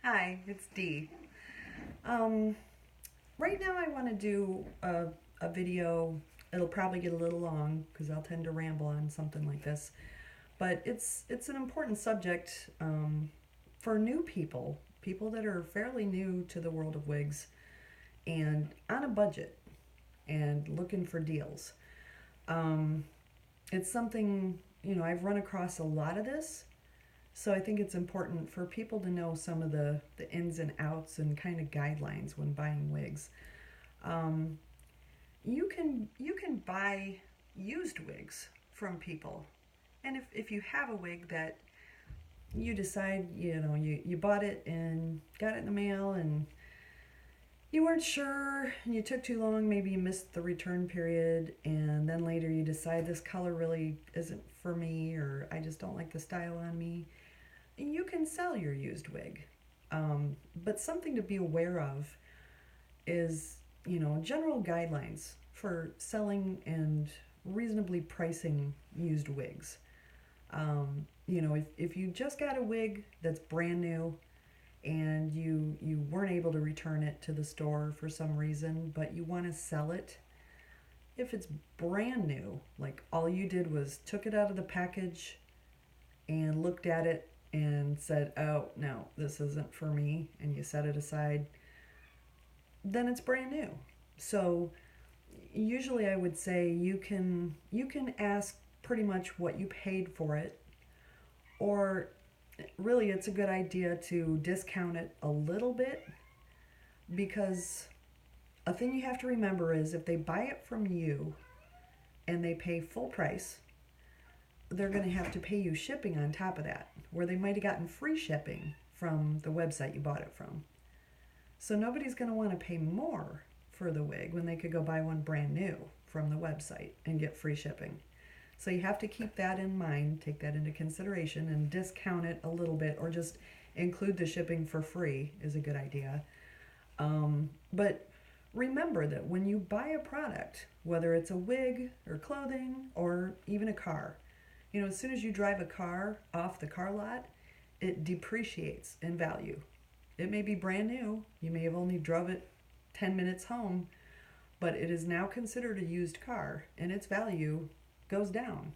Hi, it's Dee. Um, right now I want to do a video. It'll probably get a little long because I'll tend to ramble on something like this. But it's an important subject for new people, people that are fairly new to the world of wigs and on a budget and looking for deals. Um, it's something, I've run across a lot of this. So I think it's important for people to know some of the ins and outs and kind of guidelines when buying wigs. Um, you can buy used wigs from people, and if you have a wig that you decide you bought it and got it in the mail and you weren't sure and you took too long, maybe you missed the return period, and then later you decide this color really isn't for me, or I just don't like the style on me, you can sell your used wig. But something to be aware of is, general guidelines for selling and reasonably pricing used wigs. If you just got a wig that's brand new and you weren't able to return it to the store for some reason, but you want to sell it, if it's brand new, like all you did was took it out of the package and looked at it and said, "Oh, no, this isn't for me," and you set it aside, then it's brand new. So usually I would say you can ask pretty much what you paid for it, or really it's a good idea to discount it a little bit, because a thing you have to remember is if they buy it from you and they pay full price, they're going to have to pay you shipping on top of that, where they might have gotten free shipping from the website you bought it from. So nobody's going to want to pay more for the wig when they could go buy one brand new from the website and get free shipping. So you have to keep that in mind, take that into consideration, and discount it a little bit, or just include the shipping for free is a good idea. But remember that when you buy a product, whether it's a wig or clothing or even a car, as soon as you drive a car off the car lot, it depreciates in value. It may be brand new, you may have only drove it 10 minutes home, but it is now considered a used car and its value goes down,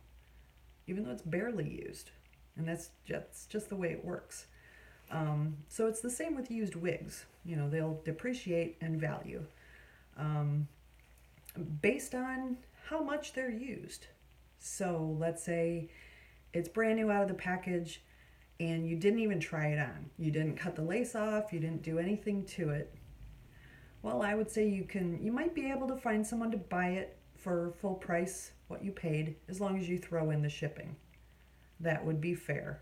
even though it's barely used. And that's just the way it works. So it's the same with used wigs. They'll depreciate in value um, based on how much they're used. So let's say it's brand new out of the package and you didn't even try it on. You didn't cut the lace off, you didn't do anything to it. Well, I would say you might be able to find someone to buy it for full price, what you paid, as long as you throw in the shipping. That would be fair.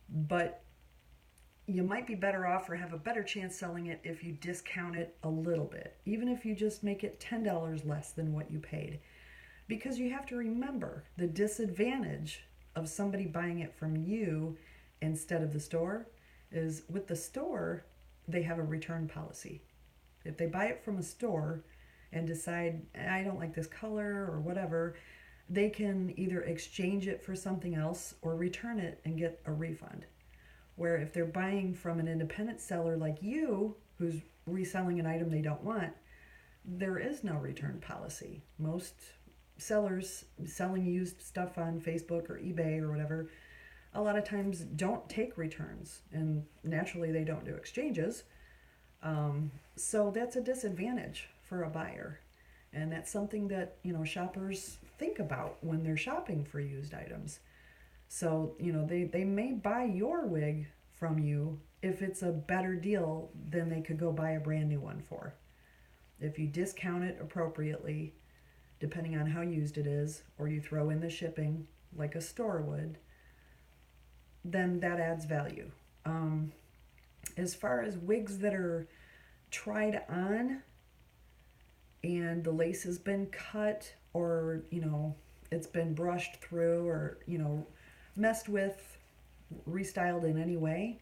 But you might be better off or have a better chance selling it if you discount it a little bit, even if you just make it $10 less than what you paid. Because you have to remember the disadvantage of somebody buying it from you instead of the store is, with the store, they have a return policy. If they buy it from a store and decide, I don't like this color or whatever, they can either exchange it for something else or return it and get a refund. Where if they're buying from an independent seller like you, who's reselling an item they don't want, there is no return policy. Most sellers selling used stuff on Facebook or eBay or whatever, a lot of times don't take returns, and naturally they don't do exchanges. So that's a disadvantage for a buyer, and that's something that shoppers think about when they're shopping for used items. So they may buy your wig from you if it's a better deal than they could go buy a brand new one for. If you discount it appropriately, depending on how used it is, or you throw in the shipping like a store would, then that adds value. As far as wigs that are tried on and the lace has been cut, or it's been brushed through, or messed with, restyled in any way,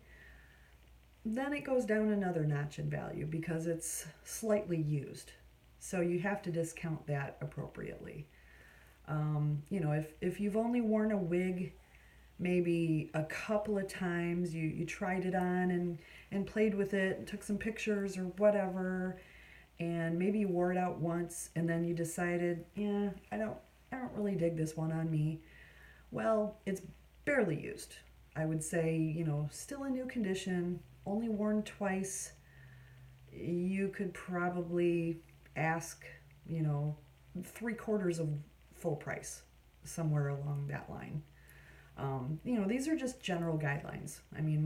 then it goes down another notch in value because it's slightly used. So you have to discount that appropriately. If you've only worn a wig maybe a couple of times you tried it on and played with it and took some pictures or whatever, and maybe you wore it out once and then you decided, yeah, I don't really dig this one on me. Well, it's barely used. I would say, still in new condition, only worn twice. You could probably ask, you know, 3/4 of full price, somewhere along that line. These are just general guidelines. I mean,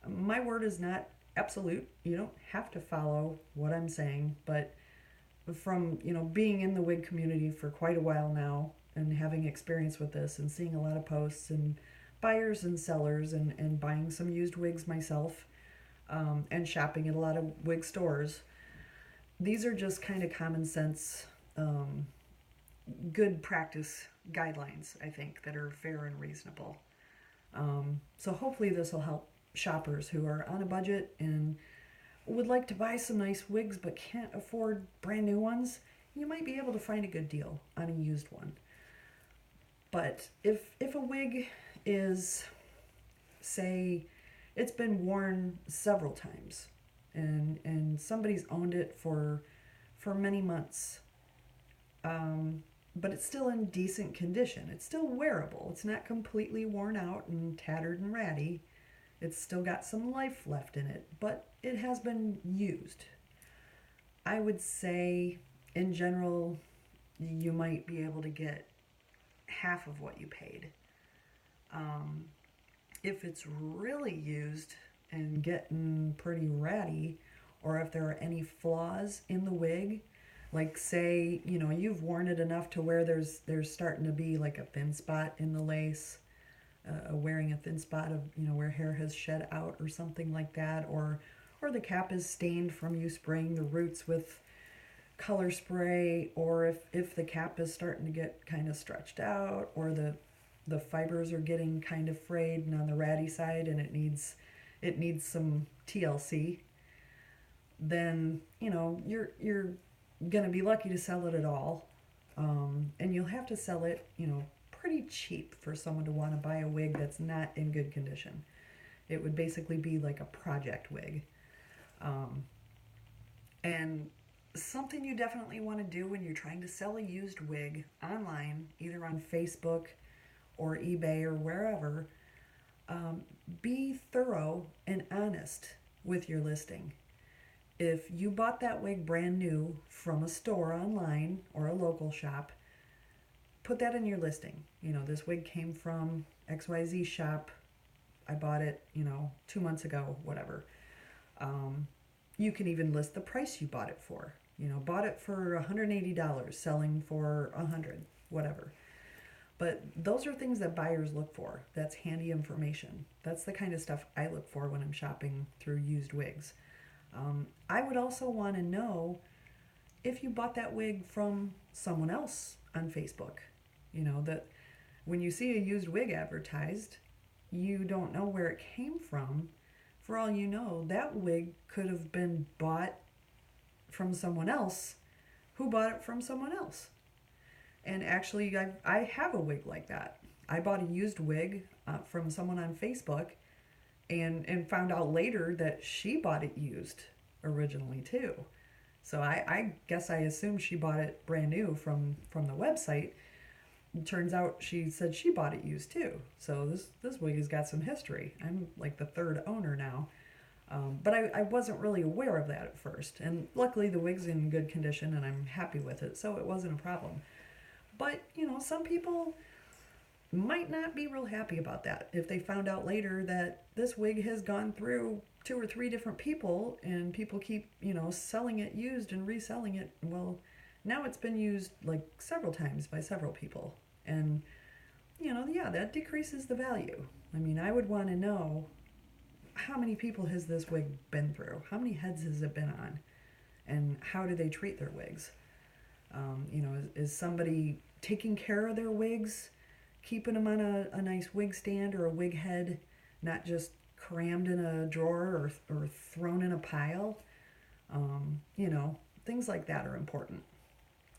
my word is not absolute. You don't have to follow what I'm saying, but from being in the wig community for quite a while now and having experience with this and seeing a lot of posts and buyers and sellers and buying some used wigs myself, and shopping at a lot of wig stores, these are just kind of common sense, good practice guidelines, I think, that are fair and reasonable. So hopefully this will help shoppers who are on a budget and would like to buy some nice wigs but can't afford brand new ones. You might be able to find a good deal on a used one. But if a wig is, say, it's been worn several times and somebody's owned it for many months, but it's still in decent condition. It's still wearable. It's not completely worn out and tattered and ratty. It's still got some life left in it, but it has been used. I would say, in general, you might be able to get half of what you paid. If it's really used and getting pretty ratty, or if there are any flaws in the wig, like say, you've worn it enough to where there's starting to be like a thin spot in the lace, wearing a thin spot of, where hair has shed out or something like that, or the cap is stained from you spraying the roots with color spray, or if the cap is starting to get kind of stretched out, or the fibers are getting kind of frayed and on the ratty side and it needs some TLC, then you're gonna be lucky to sell it at all, and you'll have to sell it pretty cheap for someone to want to buy a wig that's not in good condition. It would basically be like a project wig. And something you definitely want to do when you're trying to sell a used wig online, either on Facebook or eBay or wherever, be thorough and honest with your listing. If you bought that wig brand new from a store online or a local shop, put that in your listing. This wig came from XYZ shop. I bought it, 2 months ago, whatever. You can even list the price you bought it for. Bought it for $180, selling for $100, whatever. But those are things that buyers look for. That's handy information. That's the kind of stuff I look for when I'm shopping through used wigs. I would also want to know if you bought that wig from someone else on Facebook. That when you see a used wig advertised, you don't know where it came from. For all you know, that wig could have been bought from someone else who bought it from someone else. And actually, I have a wig like that. I bought a used wig from someone on Facebook and found out later that she bought it used originally too. So I guess I assumed she bought it brand new from the website. It turns out she said she bought it used too. So this wig has got some history. I'm like the third owner now. But I wasn't really aware of that at first. And luckily the wig's in good condition and I'm happy with it, so it wasn't a problem. But, some people might not be real happy about that if they found out later that this wig has gone through 2 or 3 different people and people keep, selling it used and reselling it. Well, now it's been used like several times by several people. And, yeah, that decreases the value. I mean, I would want to know, how many people has this wig been through? How many heads has it been on? And how do they treat their wigs? Is somebody taking care of their wigs, keeping them on a nice wig stand or a wig head, not just crammed in a drawer or thrown in a pile? Things like that are important.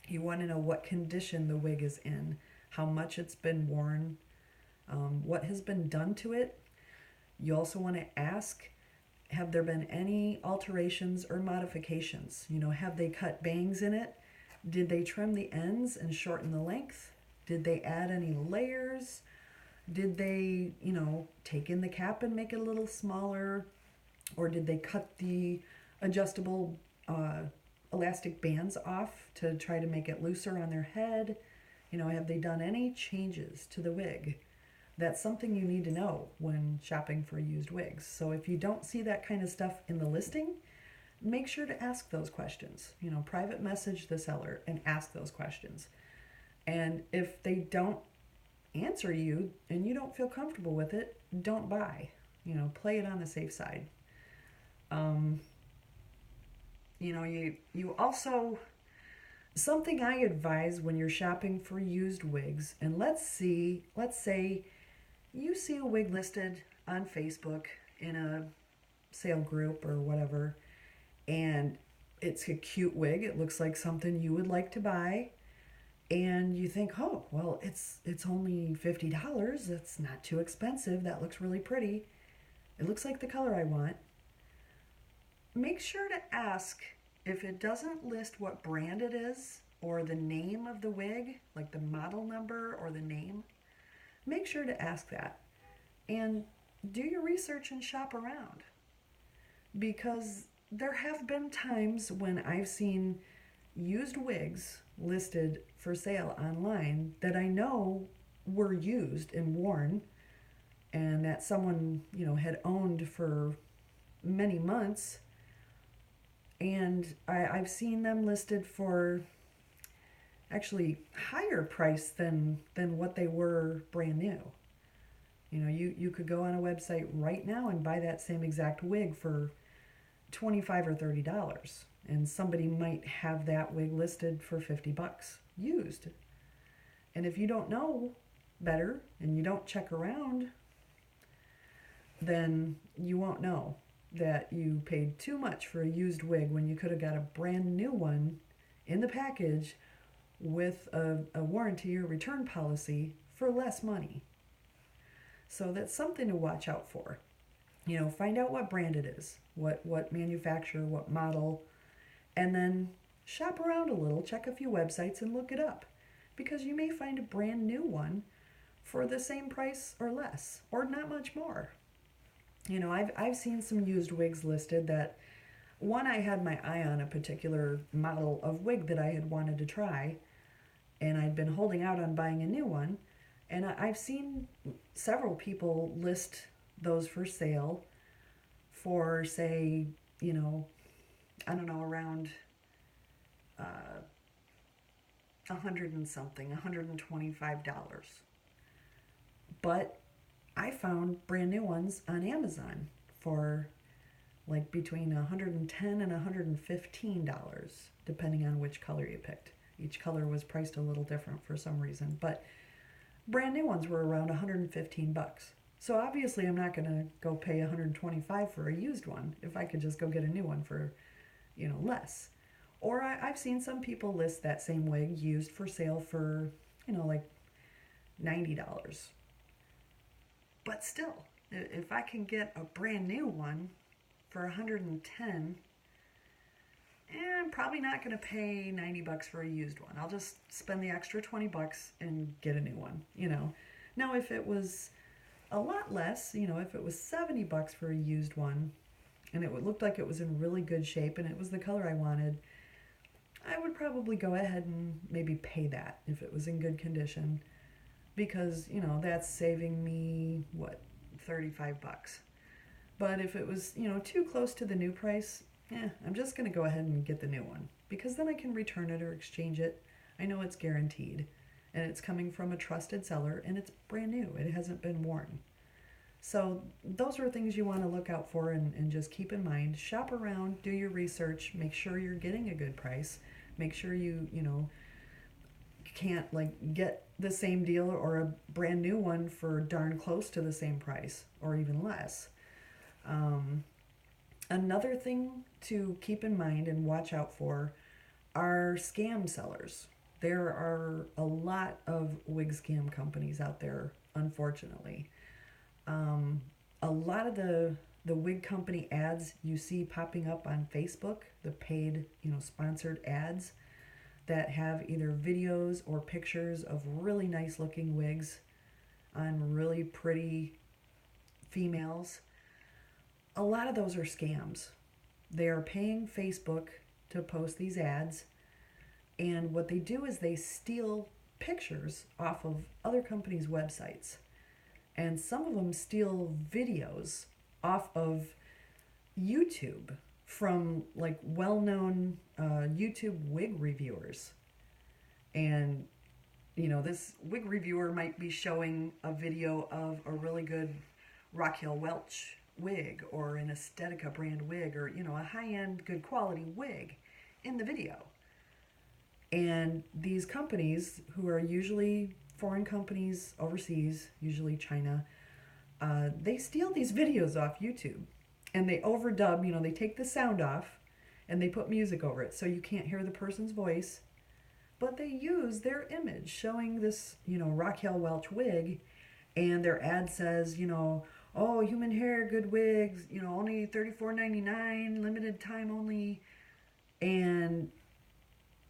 You want to know what condition the wig is in, how much it's been worn, what has been done to it. You also want to ask, have there been any alterations or modifications? Have they cut bangs in it? Did they trim the ends and shorten the length? Did they add any layers? Did they, take in the cap and make it a little smaller? Or did they cut the adjustable elastic bands off to try to make it looser on their head? Have they done any changes to the wig? That's something you need to know when shopping for used wigs. So if you don't see that kind of stuff in the listing, make sure to ask those questions. Private message the seller and ask those questions. And if they don't answer you and you don't feel comfortable with it, don't buy. Play it on the safe side. You also, something I advise when you're shopping for used wigs, and let's say you see a wig listed on Facebook in a sale group or whatever, and it's a cute wig. It looks like something you would like to buy, and you think, oh, well, it's only $50. That's not too expensive. That looks really pretty. It looks like the color I want. Make sure to ask if it doesn't list what brand it is or the name of the wig, like the model number or the name. Make sure to ask that and do your research and shop around, because there have been times when I've seen used wigs listed for sale online that I know were used and worn and that someone, had owned for many months. And I've seen them listed for actually higher price than what they were brand new. You could go on a website right now and buy that same exact wig for $25 or $30, and somebody might have that wig listed for $50 used. And if you don't know better and you don't check around, then you won't know that you paid too much for a used wig when you could have got a brand new one in the package with a warranty or return policy for less money. So that's something to watch out for. Find out what brand it is, what manufacturer, what model, and then shop around a little, check a few websites and look it up, because you may find a brand new one for the same price or less, or not much more. I've seen some used wigs listed that, one, I had my eye on a particular model of wig that I had wanted to try, and I'd been holding out on buying a new one, and I've seen several people list those for sale for, say, I don't know, around 100 and something, $125. But I found brand new ones on Amazon for like between $110 and $115, depending on which color you picked. Each color was priced a little different for some reason, but brand new ones were around $115. So obviously I'm not going to go pay $125 for a used one if I could just go get a new one for, less. Or I've seen some people list that same wig used for sale for, like $90. But still, if I can get a brand new one for $110, I'm probably not going to pay $90 for a used one. I'll just spend the extra $20 and get a new one, Now, if it was a lot less, if it was $70 for a used one, and it looked like it was in really good shape and it was the color I wanted, I would probably go ahead and maybe pay that if it was in good condition, because, that's saving me, $35. But if it was, too close to the new price, I'm just going to go ahead and get the new one, because then I can return it or exchange it. I know it's guaranteed, and it's coming from a trusted seller, and it's brand new. It hasn't been worn. So those are things you want to look out for and just keep in mind. Shop around, do your research, make sure you're getting a good price. Make sure you can't get the same deal or a brand new one for darn close to the same price or even less. Another thing to keep in mind and watch out for are scam sellers. There are a lot of wig scam companies out there unfortunately. Um, a lot of the wig company ads you see popping up on Facebook, the paid, sponsored ads that have either videos or pictures of really nice looking wigs on really pretty females. A lot of those are scams. They are paying Facebook to post these ads, and what they do is they steal pictures off of other companies' websites. And some of them steal videos off of YouTube from like well-known YouTube wig reviewers. And this wig reviewer might be showing a video of a really good Raquel Welch wig or an Aesthetica brand wig, or a high-end good quality wig in the video. And these companies, who are usually foreign companies overseas, usually China, they steal these videos off YouTube and they overdub, they take the sound off and they put music over it so you can't hear the person's voice, but they use their image showing this, Raquel Welch wig, and their ad says, oh, human hair, good wigs, only $34.99, limited time only. And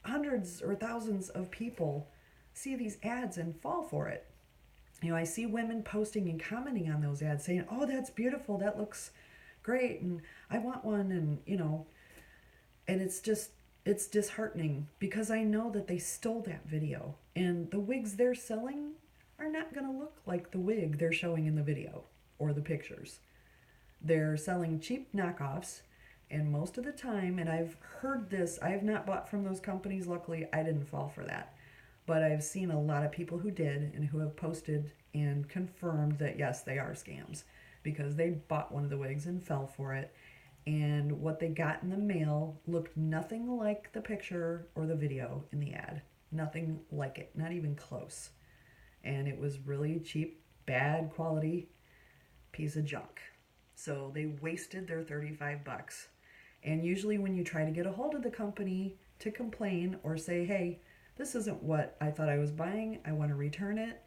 hundreds or thousands of people see these ads and fall for it. I see women posting and commenting on those ads saying, oh, that's beautiful, that looks great, and I want one, and it's disheartening because I know that they stole that video, and the wigs they're selling are not going to look like the wig they're showing in the video or the pictures. They're selling cheap knockoffs, and most of the time, and I've heard this, I have not bought from those companies, luckily I didn't fall for that, but I've seen a lot of people who did and who have posted and confirmed that yes, they are scams because they bought one of the wigs and fell for it, and what they got in the mail looked nothing like the picture or the video in the ad. Nothing like it, not even close. And it was really cheap, bad quality piece of junk. So they wasted their $35. And usually when you try to get a hold of the company to complain or say, hey, this isn't what I thought I was buying, I want to return it,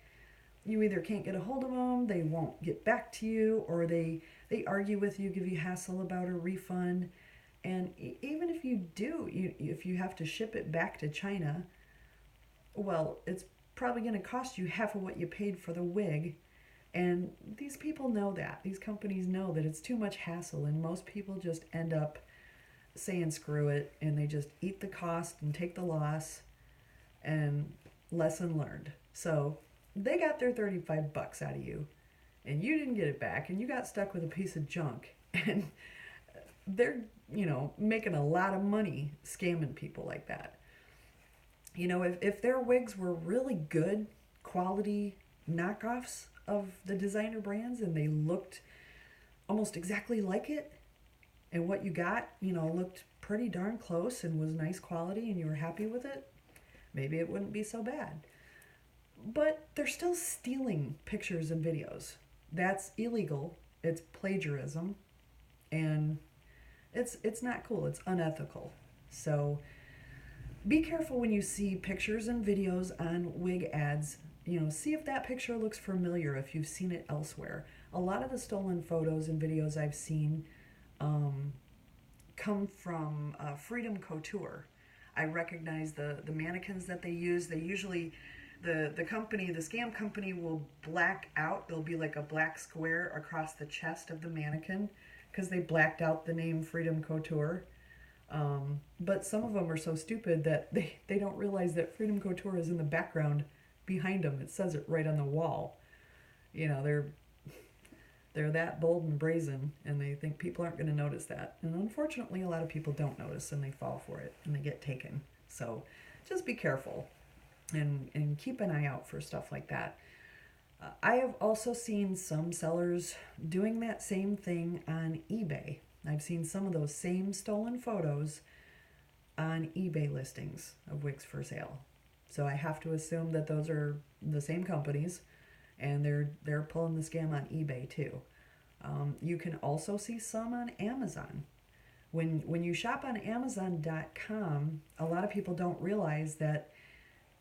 you either can't get a hold of them, they won't get back to you, or they argue with you, give you hassle about a refund. And even if you do, if you have to ship it back to China, well, it's probably going to cost you half of what you paid for the wig. And these people know that. These companies know that it's too much hassle, and most people just end up saying screw it, and they just eat the cost and take the loss, and lesson learned. So they got their $35 out of you, and you didn't get it back, and you got stuck with a piece of junk. And they're, making a lot of money scamming people like that. If their wigs were really good quality knockoffs of the designer brands and they looked almost exactly like it, and what you got, looked pretty darn close and was nice quality and you were happy with it, maybe it wouldn't be so bad. But they're still stealing pictures and videos. That's illegal. It's plagiarism, and it's not cool. It's unethical. So be careful when you see pictures and videos on wig ads. See if that picture looks familiar, if you've seen it elsewhere. A lot of the stolen photos and videos I've seen come from Freedom Couture. I recognize the mannequins that they use. They usually, the scam company will black out. There'll be like a black square across the chest of the mannequin because they blacked out the name Freedom Couture. But some of them are so stupid that they don't realize that Freedom Couture is in the background behind them. It says it right on the wall. They're that bold and brazen, and they think people aren't going to notice that. And unfortunately, a lot of people don't notice, and they fall for it, and they get taken. So just be careful and keep an eye out for stuff like that. I have also seen some sellers doing that same thing on eBay. I've seen some of those same stolen photos on eBay listings of wigs for sale. So I have to assume that those are the same companies, and they're pulling the scam on eBay too. You can also see some on Amazon. When you shop on Amazon.com, a lot of people don't realize that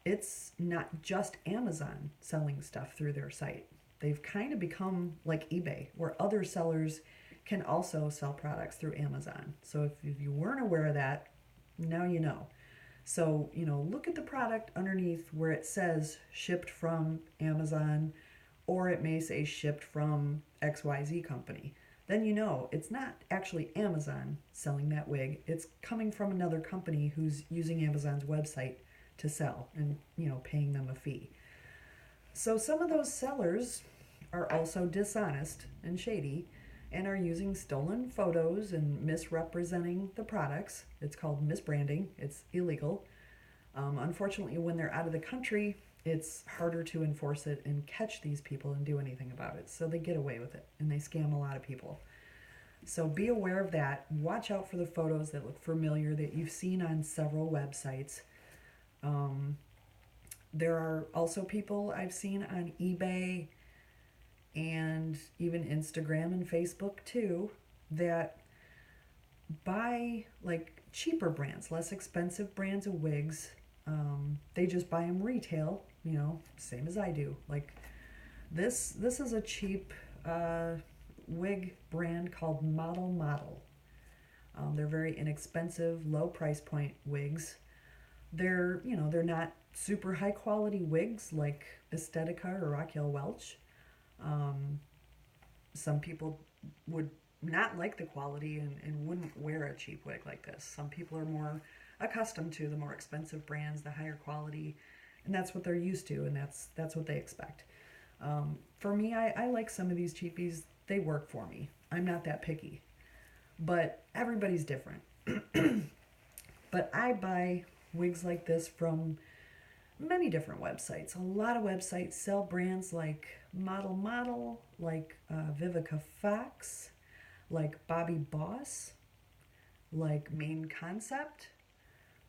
it's not just Amazon selling stuff through their site. They've kind of become like eBay, where other sellers can also sell products through Amazon. So if you weren't aware of that, now you know. So, look at the product underneath where it says shipped from Amazon, or it may say shipped from XYZ company. Then you know it's not actually Amazon selling that wig. It's coming from another company who's using Amazon's website to sell and, paying them a fee. So some of those sellers are also dishonest and shady and are using stolen photos and misrepresenting the products. It's called misbranding. It's illegal. Unfortunately, when they're out of the country, it's harder to enforce it and catch these people and do anything about it. So they get away with it and they scam a lot of people. So be aware of that. Watch out for the photos that look familiar that you've seen on several websites. There are also people I've seen on eBay and even Instagram and Facebook too that buy like cheaper brands, less expensive brands of wigs. They just buy them retail, same as I do. Like this is a cheap wig brand called Model. They're very inexpensive, low price point wigs. They're not super high quality wigs like Estetica or Raquel Welch. Some people would not like the quality and wouldn't wear a cheap wig like this. Some people are more accustomed to the more expensive brands, the higher quality, and that's what they're used to, and that's what they expect. For me, I like some of these cheapies. They work for me. I'm not that picky, but everybody's different. But I buy wigs like this from many different websites. A lot of websites sell brands like Model, like Vivica Fox, like Bobby Boss, like Main Concept.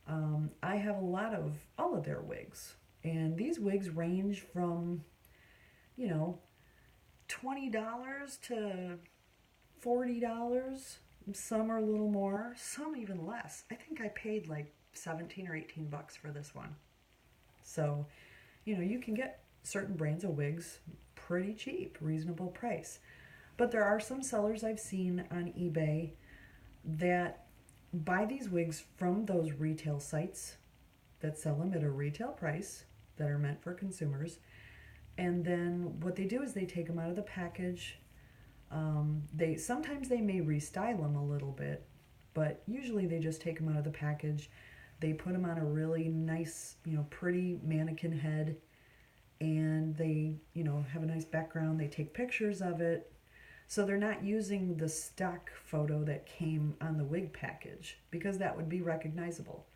I have a lot of all of their wigs, and these wigs range from, $20 to $40. Some are a little more, some even less. I think I paid like 17 or 18 bucks for this one. So, you can get certain brands of wigs pretty cheap, reasonable price. But there are some sellers I've seen on eBay that buy these wigs from those retail sites that sell them at a retail price that are meant for consumers. And then what they do is they take them out of the package. Sometimes they may restyle them a little bit, but usually they just take them out of the package. They put them on a really nice, pretty mannequin head, and they, have a nice background. They take pictures of it. So they're not using the stock photo that came on the wig package, because that would be recognizable.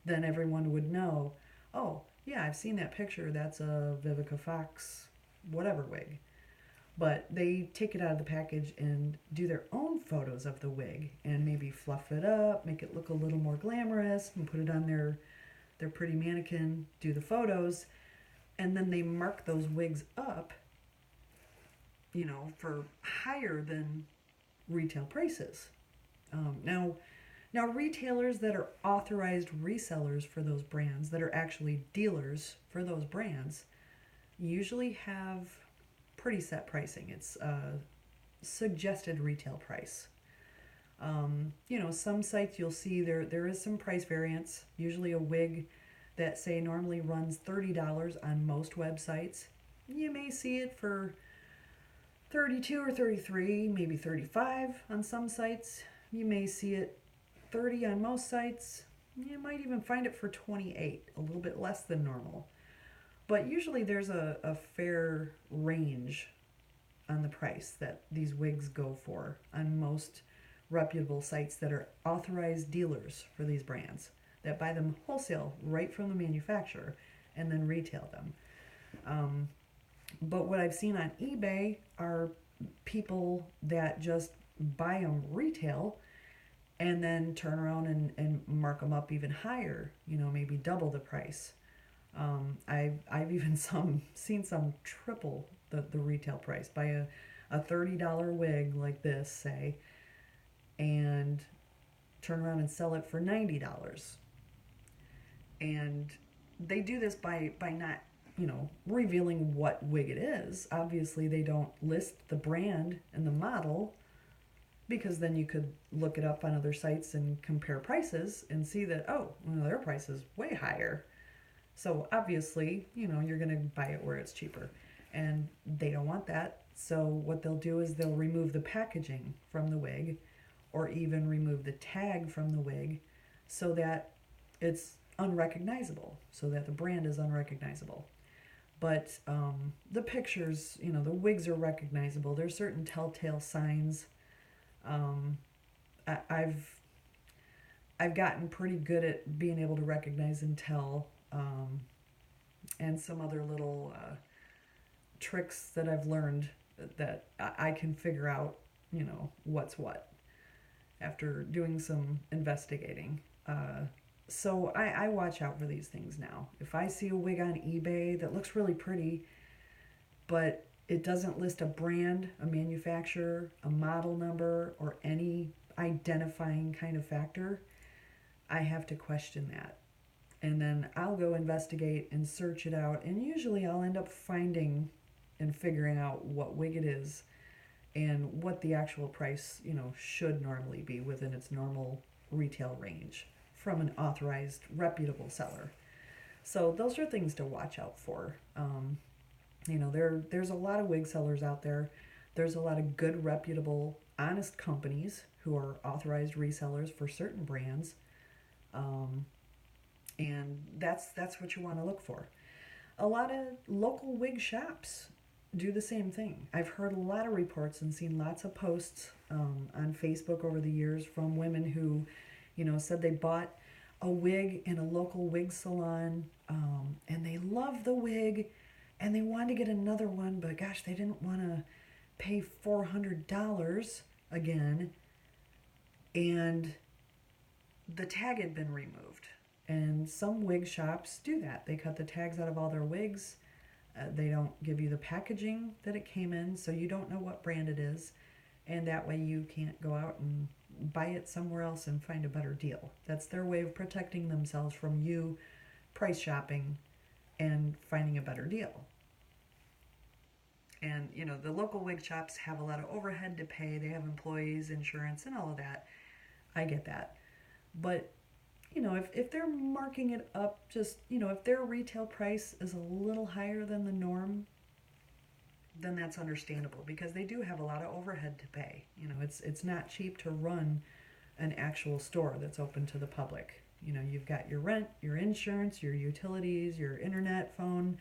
Then everyone would know, oh, yeah, I've seen that picture. That's a Vivica Fox whatever wig. But they take it out of the package and do their own photos of the wig and maybe fluff it up, make it look a little more glamorous, and put it on their pretty mannequin, do the photos, and then they mark those wigs up, for higher than retail prices. Now retailers that are authorized resellers for those brands, that are actually dealers for those brands, usually have pretty set pricing. It's a suggested retail price. Some sites you'll see there is some price variance. Usually a wig that say normally runs $30 on most websites, you may see it for $32 or $33, maybe $35 on some sites. You may see it $30 on most sites. You might even find it for $28, a little bit less than normal. But usually there's a fair range on the price that these wigs go for on most reputable sites that are authorized dealers for these brands that buy them wholesale right from the manufacturer and then retail them. But what I've seen on eBay are people that just buy them retail and then turn around and mark them up even higher, maybe double the price. I've even seen some triple the retail price. Buy a $30 wig like this, say, and turn around and sell it for $90. And they do this by not revealing what wig it is. Obviously, they don't list the brand and the model because then you could look it up on other sites and compare prices and see that, oh, well, their price is way higher. So obviously, you're going to buy it where it's cheaper. And they don't want that. So what they'll do is they'll remove the packaging from the wig or even remove the tag from the wig so that it's unrecognizable, so that the brand is unrecognizable. But the pictures, the wigs are recognizable. There's certain telltale signs. Um, I've gotten pretty good at being able to recognize and tell, and some other little tricks that I've learned that I can figure out, what's what after doing some investigating. So I watch out for these things now. If I see a wig on eBay that looks really pretty, but it doesn't list a brand, a manufacturer, a model number, or any identifying kind of factor, I have to question that. And then I'll go investigate and search it out. And usually I'll end up finding and figuring out what wig it is and what the actual price, should normally be within its normal retail range from an authorized, reputable seller. So those are things to watch out for. There's a lot of wig sellers out there. There's a lot of good, reputable, honest companies who are authorized resellers for certain brands. And that's what you want to look for. A lot of local wig shops do the same thing. I've heard a lot of reports and seen lots of posts on Facebook over the years from women who, said they bought a wig in a local wig salon, and they loved the wig, and they wanted to get another one, but gosh, they didn't want to pay $400 again, and the tag had been removed. And some wig shops do that. They cut the tags out of all their wigs. They don't give you the packaging that it came in, so you don't know what brand it is. And that way you can't go out and buy it somewhere else and find a better deal. That's their way of protecting themselves from you price shopping and finding a better deal. And, the local wig shops have a lot of overhead to pay. They have employees, insurance, and all of that. I get that. But if they're marking it up, just, if their retail price is a little higher than the norm, then that's understandable because they do have a lot of overhead to pay. It's not cheap to run an actual store that's open to the public. You've got your rent, your insurance, your utilities, your internet, phone,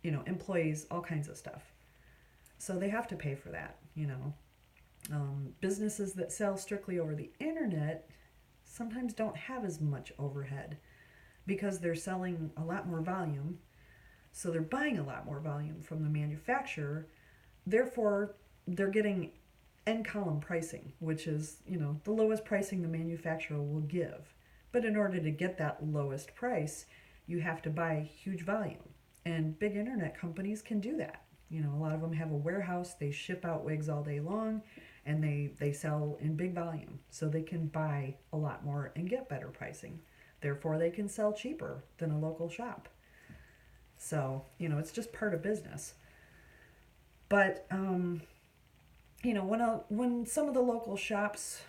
employees, all kinds of stuff. So they have to pay for that, Businesses that sell strictly over the internet sometimes don't have as much overhead because they're selling a lot more volume. So they're buying a lot more volume from the manufacturer. Therefore, they're getting end column pricing, which is, the lowest pricing the manufacturer will give. But in order to get that lowest price, you have to buy huge volume. And big internet companies can do that. A lot of them have a warehouse. They ship out wigs all day long, and they sell in big volume. So they can buy a lot more and get better pricing. Therefore, they can sell cheaper than a local shop. So, it's just part of business. But, when some of the local shops,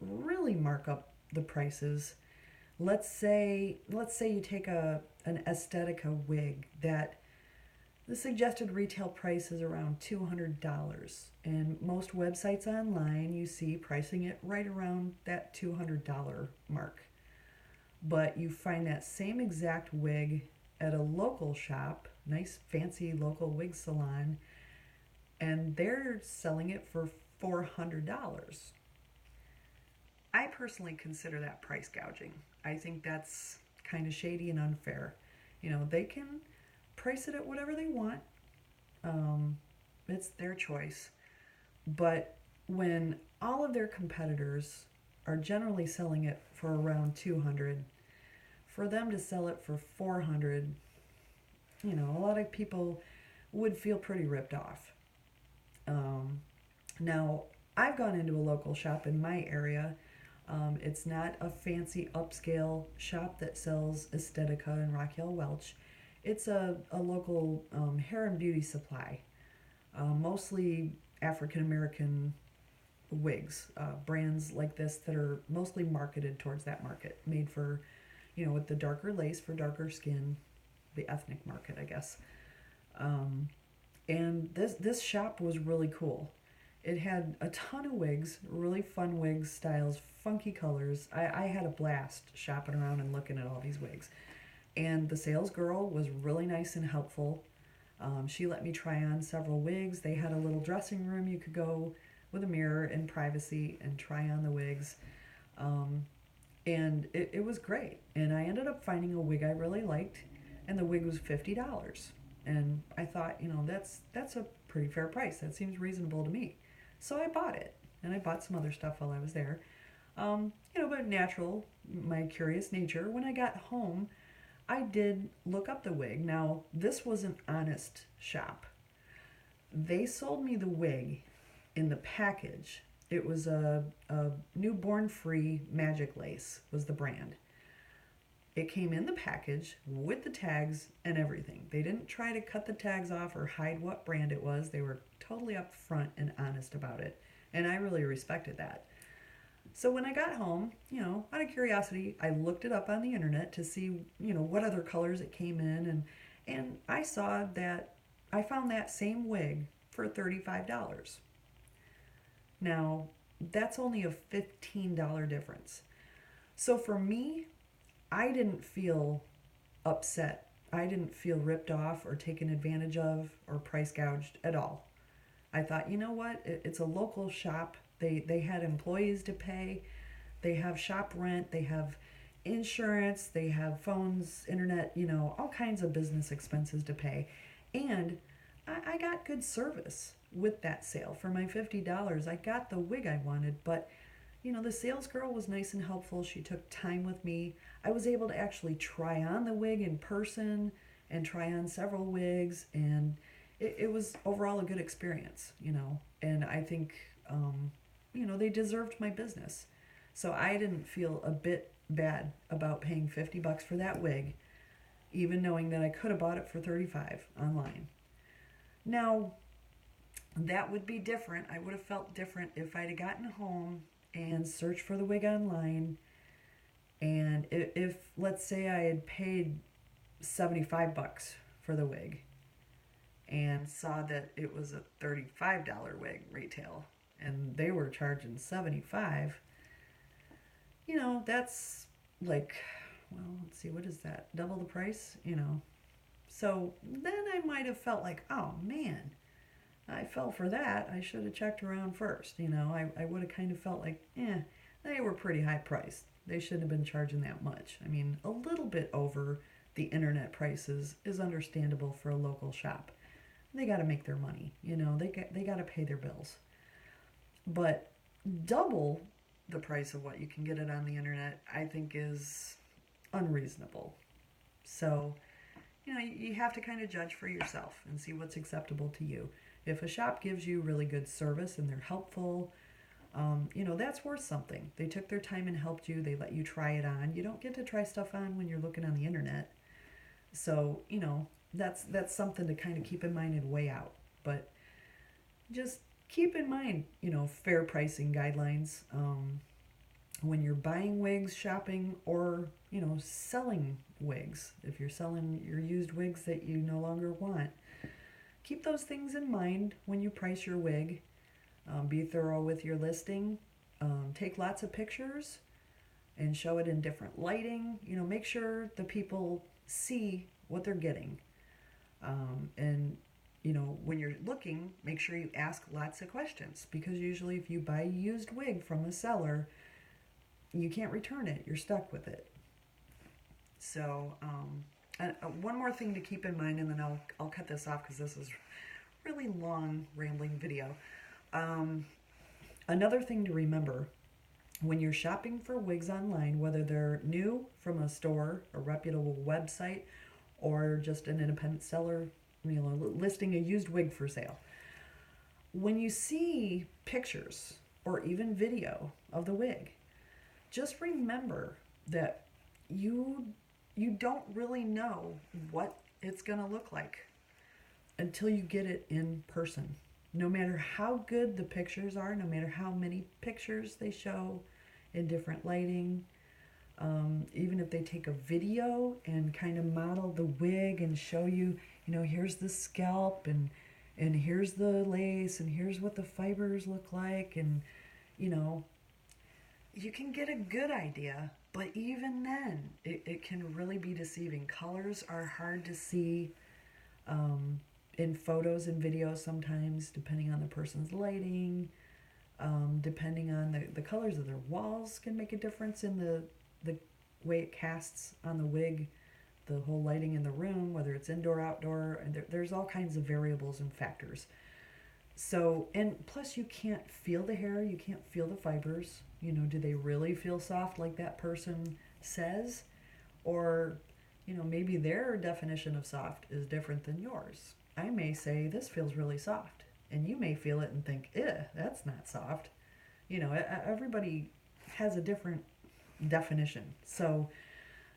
really mark up the prices, let's say you take an Aesthetica wig that the suggested retail price is around $200. And most websites online, you see pricing it right around that $200 mark. But you find that same exact wig at a local shop, nice fancy local wig salon, and they're selling it for $400. I personally consider that price gouging. I think that's kind of shady and unfair. They can price it at whatever they want. It's their choice. But when all of their competitors are generally selling it for around $200, for them to sell it for $400, a lot of people would feel pretty ripped off. Now, I've gone into a local shop in my area It's not a fancy upscale shop that sells Aesthetica and Raquel Welch. It's a local hair and beauty supply, mostly African American wigs, brands like this that are mostly marketed towards that market, made for, with the darker lace for darker skin, the ethnic market, I guess. Um, and this shop was really cool. It had a ton of wigs, really fun wigs, styles, funky colors. I had a blast shopping around and looking at all these wigs. And the sales girl was really nice and helpful. She let me try on several wigs. They had a little dressing room you could go with a mirror in privacy and try on the wigs. Um, and it was great. And I ended up finding a wig I really liked, and the wig was $50. And I thought, that's a pretty fair price. That seems reasonable to me. So I bought it, and I bought some other stuff while I was there. But natural, my curious nature. When I got home, I did look up the wig. Now, this was an honest shop. They sold me the wig in the package. It was a newborn free magic lace was the brand. It came in the package with the tags and everything. They didn't try to cut the tags off or hide what brand it was. They were totally upfront and honest about it. And I really respected that. So when I got home, out of curiosity, I looked it up on the internet to see, what other colors it came in. And I saw that I found that same wig for $35. Now, that's only a $15 difference. So for me, I didn't feel upset. I didn't feel ripped off or taken advantage of or price gouged at all. I thought, you know what? It's a local shop. They had employees to pay. They have shop rent. They have insurance. They have phones, internet, all kinds of business expenses to pay. And I got good service with that sale. For my $50, I got the wig I wanted, but the sales girl was nice and helpful. She took time with me. I was able to actually try on the wig in person and try on several wigs, and it was overall a good experience, And I think, they deserved my business. So I didn't feel a bit bad about paying $50 for that wig, even knowing that I could have bought it for $35 online. Now, that would be different. I would have felt different if I'd have gotten home and searched for the wig online. And if let's say I had paid $75 for the wig and saw that it was a $35 wig retail and they were charging $75, that's like, well, let's see, what is that? Double the price, So then I might have felt like, oh man, I fell for that. I should have checked around first. I would have kind of felt like, they were pretty high priced. They shouldn't have been charging that much. I mean, a little bit over the internet prices is understandable for a local shop. They got to make their money. They got to pay their bills. But double the price of what you can get it on the internet, I think, is unreasonable. So, you have to kind of judge for yourself and see what's acceptable to you. If a shop gives you really good service and they're helpful, that's worth something. They took their time and helped you. They let you try it on. You don't get to try stuff on when you're looking on the internet. So, that's something to kind of keep in mind and weigh out. But just keep in mind, fair pricing guidelines when you're buying wigs, shopping, or, selling wigs. If you're selling your used wigs that you no longer want, keep those things in mind when you price your wig. Be thorough with your listing. Take lots of pictures and show it in different lighting. Make sure the people see what they're getting. And when you're looking, make sure you ask lots of questions, because usually if you buy a used wig from a seller, you can't return it. You're stuck with it. So one more thing to keep in mind, and then I'll cut this off because this is really long, rambling video. Another thing to remember when you're shopping for wigs online, whether they're new from a store, a reputable website, or just an independent seller, listing a used wig for sale. When you see pictures or even video of the wig, just remember that you you don't really know what it's going to look like until you get it in person. No matter how good the pictures are, no matter how many pictures they show in different lighting, even if they take a video and kind of model the wig and show you, here's the scalp and here's the lace and here's what the fibers look like, and you know you can get a good idea, but even then it can really be deceiving. Colors are hard to see in photos and videos sometimes, depending on the person's lighting, depending on the colors of their walls can make a difference in the way it casts on the wig, the whole lighting in the room, whether it's indoor, outdoor, and there's all kinds of variables and factors. So, and plus you can't feel the hair, you can't feel the fibers. Do they really feel soft like that person says? Or, maybe their definition of soft is different than yours. I may say, this feels really soft. And you may feel it and think, that's not soft. Everybody has a different definition. So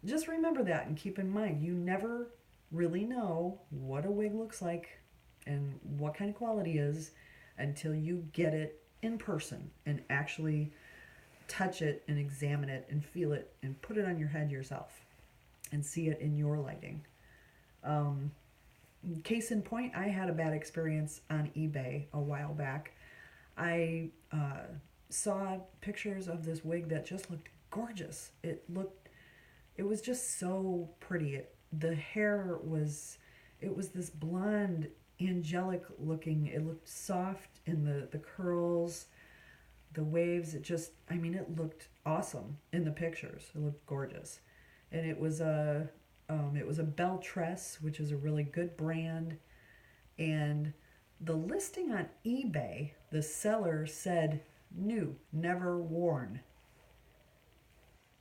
just remember that and keep in mind, you never really know what a wig looks like and what kind of quality is until you get it in person and actually touch it and examine it and feel it and put it on your head yourself and see it in your lighting. Case in point, I had a bad experience on eBay a while back. I saw pictures of this wig that just looked gorgeous. It was just so pretty. The hair was this blonde, angelic looking. It looked soft in the curls, the waves. It looked awesome in the pictures. It looked gorgeous. And it was a bell tress, which is a really good brand. And the listing on eBay, the seller said new, never worn.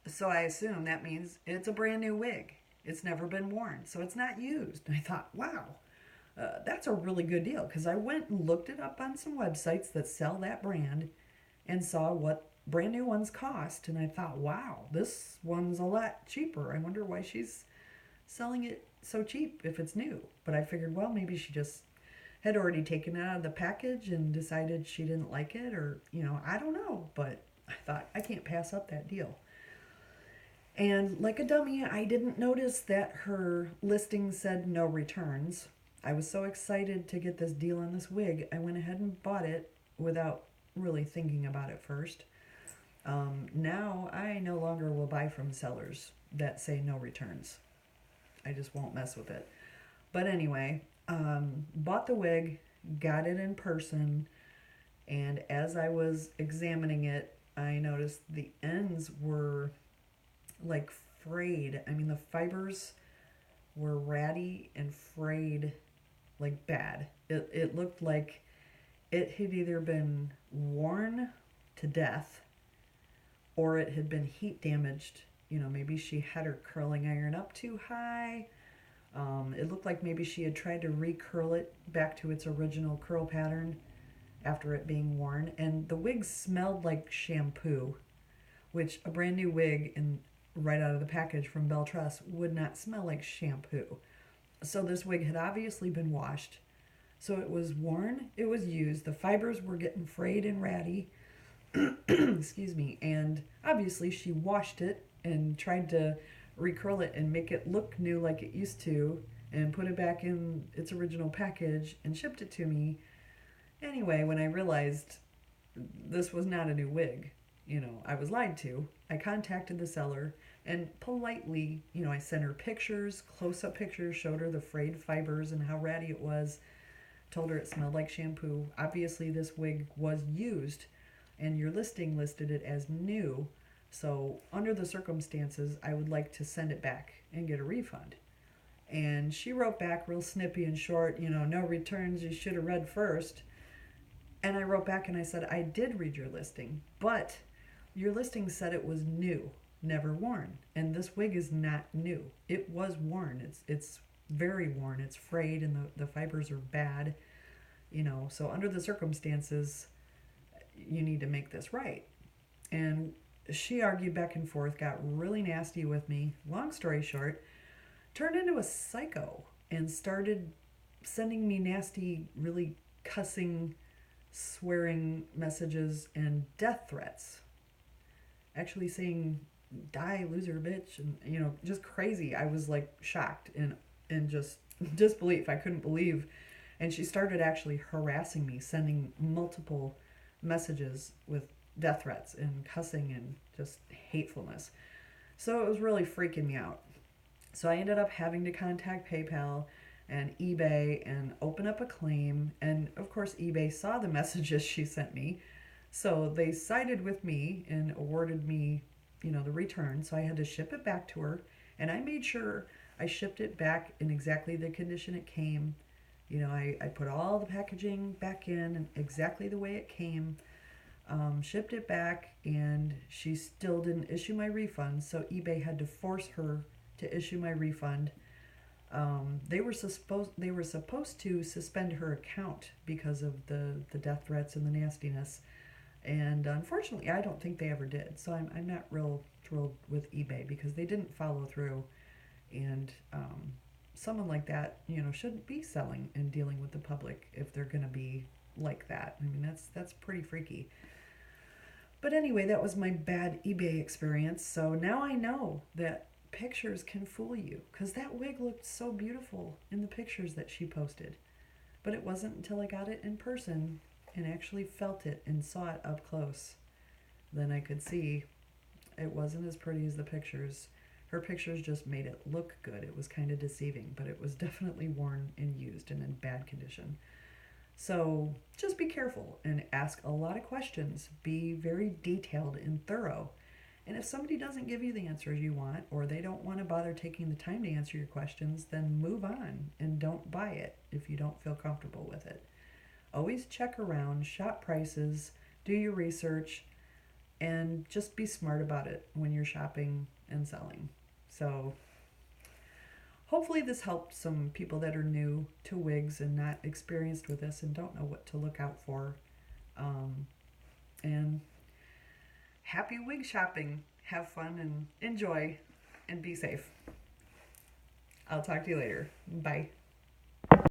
So I assume that means it's a brand new wig. It's never been worn, so it's not used. And I thought, wow, that's a really good deal, because I went and looked it up on some websites that sell that brand and saw what brand new ones cost. And I thought, wow, this one's a lot cheaper. I wonder why she's selling it so cheap if it's new. But I figured, well, maybe she just had already taken it out of the package and decided she didn't like it, or, I don't know. But I thought, I can't pass up that deal. And like a dummy, I didn't notice that her listing said no returns. I was so excited to get this deal on this wig, I went ahead and bought it without really thinking about it first. Now I no longer will buy from sellers that say no returns. I just won't mess with it. But anyway, bought the wig, got it in person, and as I was examining it, I noticed the ends were like frayed. The fibers were ratty and frayed, like bad. It looked like it had either been worn to death or it had been heat damaged. Maybe she had her curling iron up too high. It looked like maybe she had tried to recurl it back to its original curl pattern after it being worn. And the wig smelled like shampoo, which a brand new wig right out of the package from Belle Tress would not smell like shampoo. So this wig had obviously been washed. So it was worn, it was used, the fibers were getting frayed and ratty. Excuse me. And obviously she washed it and tried to recurl it and make it look new like it used to, and put it back in its original package and shipped it to me. Anyway, when I realized this was not a new wig, I was lied to, I contacted the seller and politely, I sent her pictures, close-up pictures, showed her the frayed fibers and how ratty it was, told her it smelled like shampoo. Obviously this wig was used and your listing listed it as new. So under the circumstances, I would like to send it back and get a refund. And she wrote back real snippy and short, no returns, you should have read first. And I wrote back and I said, I did read your listing, but your listing said it was new, never worn. And this wig is not new. It was worn. It's very worn. It's frayed and the fibers are bad. So under the circumstances, you need to make this right. And she argued back and forth, got really nasty with me. Long story short, turned into a psycho and started sending me nasty, really cussing, swearing messages and death threats. Actually saying, die, loser, bitch, and just crazy. I was like shocked and just disbelief. I couldn't believe. And she started actually harassing me, sending multiple messages with death threats and cussing and just hatefulness. So it was really freaking me out. So I ended up having to contact PayPal and eBay and open up a claim. And of course, eBay saw the messages she sent me. So they sided with me and awarded me, the return. So I had to ship it back to her. And I made sure I shipped it back in exactly the condition it came. I put all the packaging back in exactly the way it came, shipped it back, and she still didn't issue my refund. So eBay had to force her to issue my refund. They were supposed to suspend her account because of the death threats and the nastiness, and unfortunately, I don't think they ever did. So I'm not real thrilled with eBay because they didn't follow through, and someone like that, shouldn't be selling and dealing with the public if they're going to be like that. I mean, that's pretty freaky. But anyway, that was my bad eBay experience. So now I know that pictures can fool you because that wig looked so beautiful in the pictures that she posted. But it wasn't until I got it in person and actually felt it and saw it up close then I could see it wasn't as pretty as the pictures. Her pictures just made it look good. It was kind of deceiving, but it was definitely worn and used and in bad condition. So just be careful and ask a lot of questions. Be very detailed and thorough. And if somebody doesn't give you the answers you want, or they don't want to bother taking the time to answer your questions, then move on and don't buy it if you don't feel comfortable with it. Always check around, shop prices, do your research, and just be smart about it when you're shopping and selling. So hopefully this helped some people that are new to wigs and not experienced with this and don't know what to look out for. And happy wig shopping. Have fun and enjoy and be safe. I'll talk to you later. Bye.